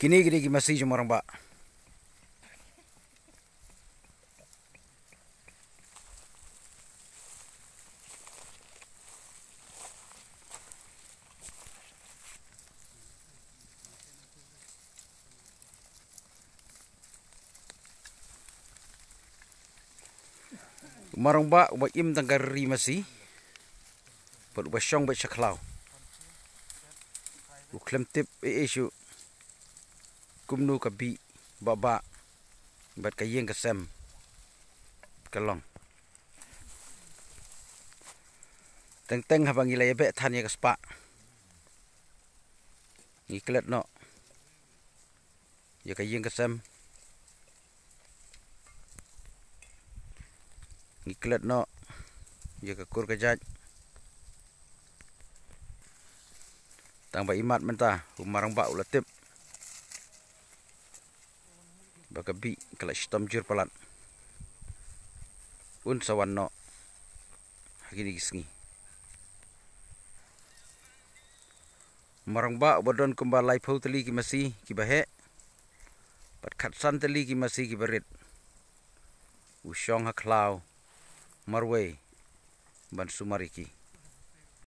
Kini gini masih cuma orang bak. Marang bak buat im tangkari masih. Buat basong buat caklau. Uklem tip isu. Kumnu kabi baba. Buat kayeng kesem. Kalong. Teng-teng habang ilai be tanya kespa. Ngiklet no. Ya kayeng kesem. Ngiklet no. Ya kekur kejaj. Tang ba imat mentah. Umarang ba ulatip. Bakabi kalau sistem jur pelat. Un sawan no. Hagini gisngi. Marang ba bodon kumbalai pau teli ki masih ki bahe. Pat khatsan teli ki masih ki berit. Usyong haklau marway ban sumariki.